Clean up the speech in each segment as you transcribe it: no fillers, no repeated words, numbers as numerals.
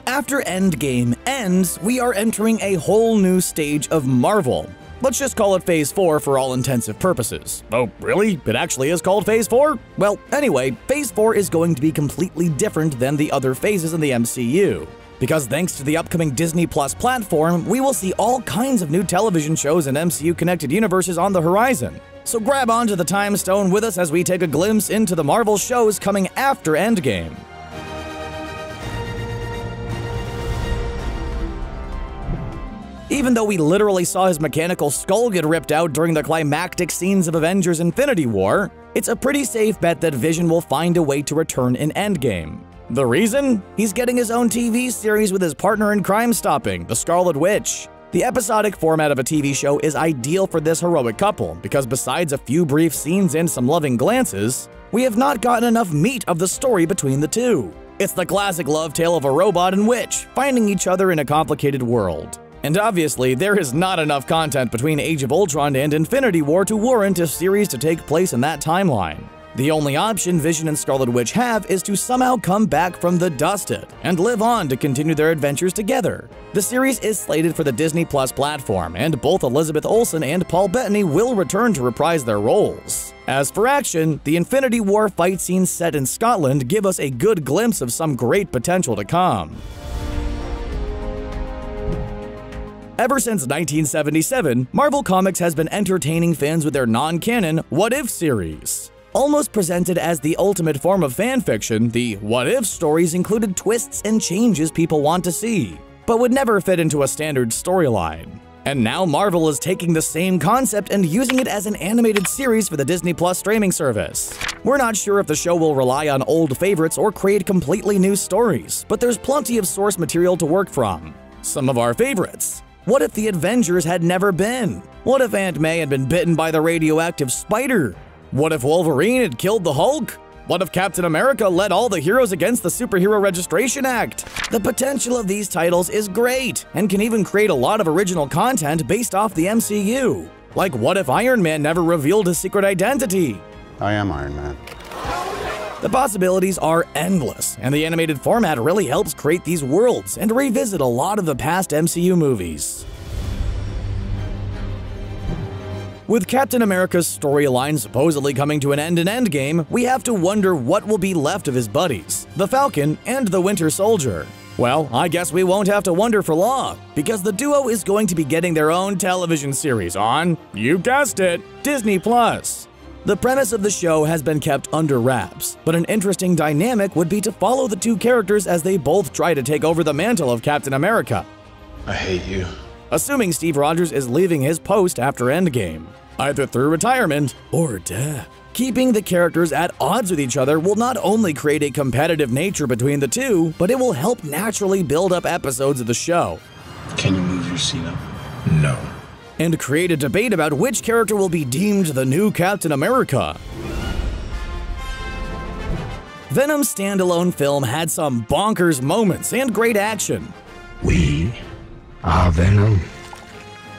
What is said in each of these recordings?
After Endgame ends, we are entering a whole new stage of Marvel. Let's just call it Phase 4 for all intensive purposes. Oh, really? It actually is called Phase 4? Well, anyway, Phase 4 is going to be completely different than the other phases in the MCU. Because thanks to the upcoming Disney Plus platform, we will see all kinds of new television shows and MCU-connected universes on the horizon. So grab onto the time stone with us as we take a glimpse into the Marvel shows coming after Endgame. Even though we literally saw his mechanical skull get ripped out during the climactic scenes of Avengers Infinity War, it's a pretty safe bet that Vision will find a way to return in Endgame. The reason? He's getting his own TV series with his partner in crime stopping, the Scarlet Witch. The episodic format of a TV show is ideal for this heroic couple because besides a few brief scenes and some loving glances, we have not gotten enough meat of the story between the two. It's the classic love tale of a robot and witch finding each other in a complicated world. And obviously, there is not enough content between Age of Ultron and Infinity War to warrant a series to take place in that timeline. The only option Vision and Scarlet Witch have is to somehow come back from the dusted and live on to continue their adventures together. The series is slated for the Disney Plus platform, and both Elizabeth Olsen and Paul Bettany will return to reprise their roles. As for action, the Infinity War fight scenes set in Scotland give us a good glimpse of some great potential to come. Ever since 1977, Marvel Comics has been entertaining fans with their non-canon What If series. Almost presented as the ultimate form of fanfiction, the What If stories included twists and changes people want to see, but would never fit into a standard storyline. And now Marvel is taking the same concept and using it as an animated series for the Disney Plus streaming service. We're not sure if the show will rely on old favorites or create completely new stories, but there's plenty of source material to work from. Some of our favorites. What if the Avengers had never been? What if Aunt May had been bitten by the radioactive spider? What if Wolverine had killed the Hulk? What if Captain America led all the heroes against the Superhero Registration Act? The potential of these titles is great, and can even create a lot of original content based off the MCU. Like what if Iron Man never revealed his secret identity? I am Iron Man. The possibilities are endless, and the animated format really helps create these worlds and revisit a lot of the past MCU movies. With Captain America's storyline supposedly coming to an end in Endgame, we have to wonder what will be left of his buddies, the Falcon and the Winter Soldier. Well, I guess we won't have to wonder for long, because the duo is going to be getting their own television series on, you guessed it, Disney Plus. The premise of the show has been kept under wraps, but an interesting dynamic would be to follow the two characters as they both try to take over the mantle of Captain America. I hate you. Assuming Steve Rogers is leaving his post after Endgame, either through retirement or death. Keeping the characters at odds with each other will not only create a competitive nature between the two, but it will help naturally build up episodes of the show. Can you move your seat up? No. And create a debate about which character will be deemed the new Captain America. Venom's standalone film had some bonkers moments and great action. We are Venom.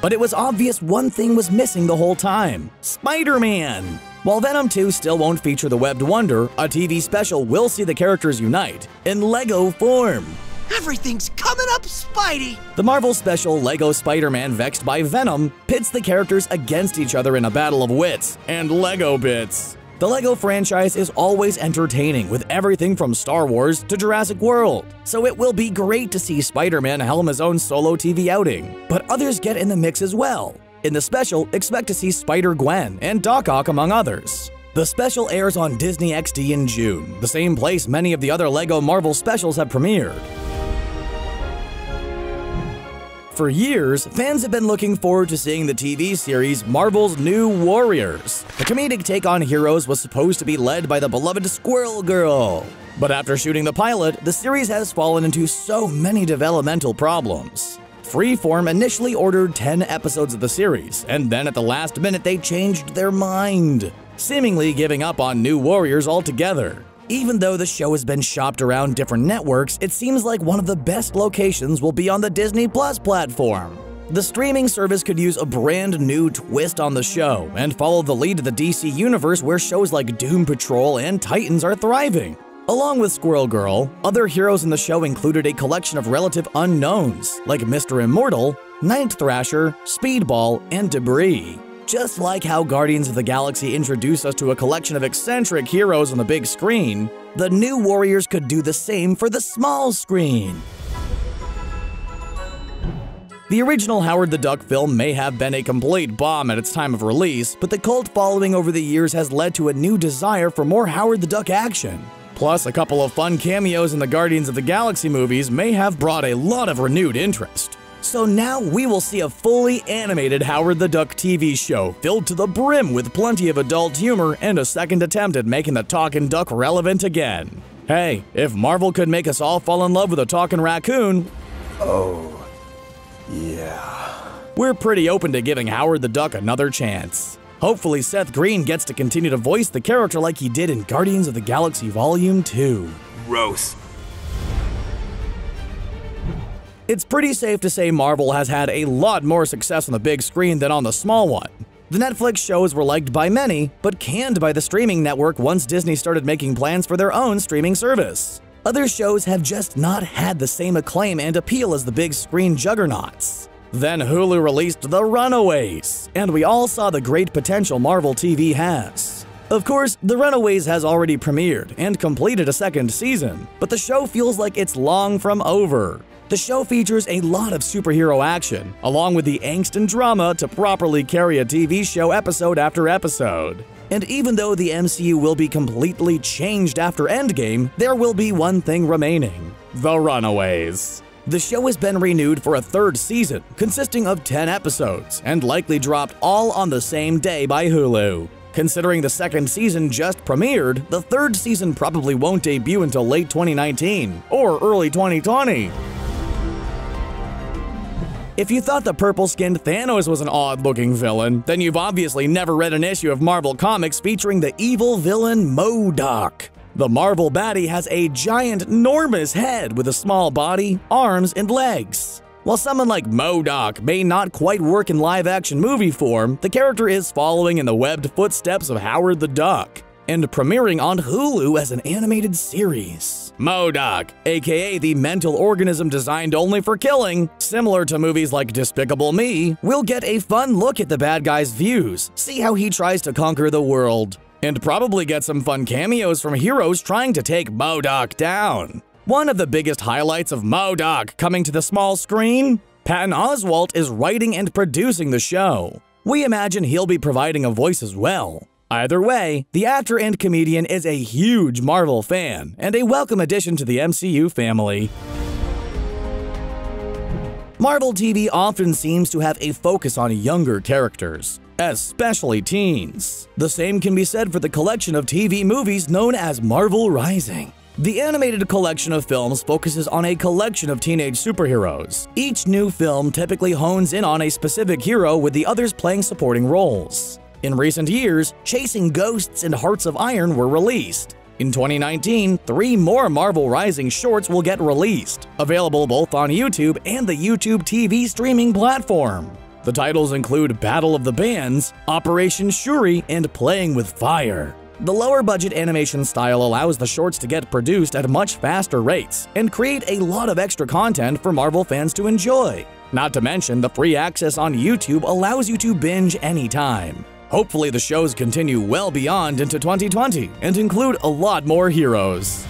But it was obvious one thing was missing the whole time: Spider-Man! While Venom 2 still won't feature the Webbed Wonder, a TV special will see the characters unite in Lego form. Everything's coming up, Spidey! The Marvel special Lego Spider-Man Vexed by Venom pits the characters against each other in a battle of wits and Lego bits. The Lego franchise is always entertaining with everything from Star Wars to Jurassic World, so it will be great to see Spider-Man helm his own solo TV outing, but others get in the mix as well. In the special, expect to see Spider-Gwen and Doc Ock among others. The special airs on Disney XD in June, the same place many of the other Lego Marvel specials have premiered. For years, fans have been looking forward to seeing the TV series Marvel's New Warriors. The comedic take on heroes was supposed to be led by the beloved Squirrel Girl. But after shooting the pilot, the series has fallen into so many developmental problems. Freeform initially ordered 10 episodes of the series, and then at the last minute they changed their mind, seemingly giving up on New Warriors altogether. Even though the show has been shopped around different networks, it seems like one of the best locations will be on the Disney Plus platform. The streaming service could use a brand new twist on the show and follow the lead of the DC universe where shows like Doom Patrol and Titans are thriving. Along with Squirrel Girl, other heroes in the show included a collection of relative unknowns like Mr. Immortal, Night Thrasher, Speedball, and Debris. Just like how Guardians of the Galaxy introduced us to a collection of eccentric heroes on the big screen, the new Warriors could do the same for the small screen. The original Howard the Duck film may have been a complete bomb at its time of release, but the cult following over the years has led to a new desire for more Howard the Duck action. Plus, a couple of fun cameos in the Guardians of the Galaxy movies may have brought a lot of renewed interest. So now we will see a fully animated Howard the Duck TV show filled to the brim with plenty of adult humor and a second attempt at making the talking duck relevant again. Hey, if Marvel could make us all fall in love with a talking raccoon, Oh, yeah. we're pretty open to giving Howard the Duck another chance. Hopefully Seth Green gets to continue to voice the character like he did in Guardians of the Galaxy Volume 2. Gross. It's pretty safe to say Marvel has had a lot more success on the big screen than on the small one. The Netflix shows were liked by many, but canned by the streaming network once Disney started making plans for their own streaming service. Other shows have just not had the same acclaim and appeal as the big screen juggernauts. Then Hulu released The Runaways, and we all saw the great potential Marvel TV has. Of course, The Runaways has already premiered and completed a second season, but the show feels like it's long from over. The show features a lot of superhero action, along with the angst and drama to properly carry a TV show episode after episode. And even though the MCU will be completely changed after Endgame, there will be one thing remaining: The Runaways. The show has been renewed for a third season, consisting of 10 episodes, and likely dropped all on the same day by Hulu. Considering the second season just premiered, the third season probably won't debut until late 2019 or early 2020. If you thought the purple-skinned Thanos was an odd-looking villain, then you've obviously never read an issue of Marvel Comics featuring the evil villain MODOK. The Marvel baddie has a giant, enormous head with a small body, arms, and legs. While someone like MODOK may not quite work in live-action movie form, the character is following in the webbed footsteps of Howard the Duck, and premiering on Hulu as an animated series. MODOK, aka the mental organism designed only for killing, similar to movies like Despicable Me, will get a fun look at the bad guy's views, see how he tries to conquer the world, and probably get some fun cameos from heroes trying to take MODOK down. One of the biggest highlights of MODOK coming to the small screen? Patton Oswalt is writing and producing the show. We imagine he'll be providing a voice as well. Either way, the actor and comedian is a huge Marvel fan and a welcome addition to the MCU family. Marvel TV often seems to have a focus on younger characters, especially teens. The same can be said for the collection of TV movies known as Marvel Rising. The animated collection of films focuses on a collection of teenage superheroes. Each new film typically hones in on a specific hero, with the others playing supporting roles. In recent years, Chasing Ghosts and Hearts of Iron were released. In 2019, 3 more Marvel Rising shorts will get released, available both on YouTube and the YouTube TV streaming platform. The titles include Battle of the Bands, Operation Shuri, and Playing with Fire. The lower-budget animation style allows the shorts to get produced at much faster rates and create a lot of extra content for Marvel fans to enjoy. Not to mention, the free access on YouTube allows you to binge anytime. Hopefully the shows continue well beyond into 2020 and include a lot more heroes.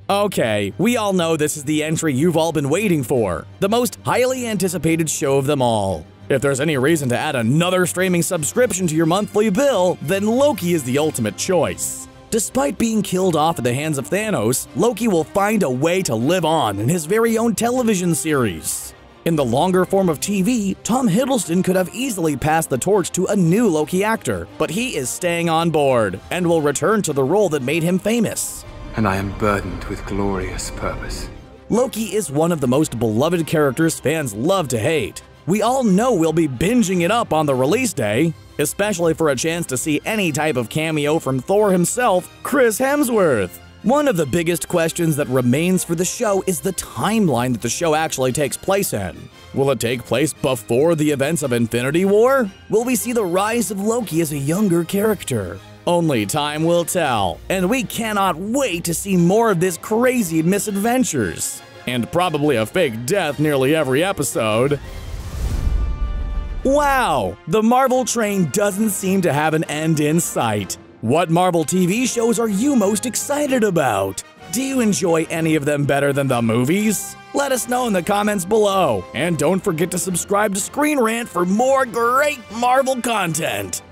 Okay, we all know this is the entry you've all been waiting for, the most highly anticipated show of them all. If there's any reason to add another streaming subscription to your monthly bill, then Loki is the ultimate choice. Despite being killed off at the hands of Thanos, Loki will find a way to live on in his very own television series. In the longer form of TV, Tom Hiddleston could have easily passed the torch to a new Loki actor, but he is staying on board and will return to the role that made him famous. And I am burdened with glorious purpose. Loki is one of the most beloved characters fans love to hate. We all know we'll be binging it up on the release day, especially for a chance to see any type of cameo from Thor himself, Chris Hemsworth. One of the biggest questions that remains for the show is the timeline that the show actually takes place in. Will it take place before the events of Infinity War? Will we see the rise of Loki as a younger character? Only time will tell, and we cannot wait to see more of this crazy misadventures. And probably a fake death nearly every episode. Wow, the Marvel train doesn't seem to have an end in sight. What Marvel TV shows are you most excited about? Do you enjoy any of them better than the movies? Let us know in the comments below, and don't forget to subscribe to ScreenRant for more great Marvel content.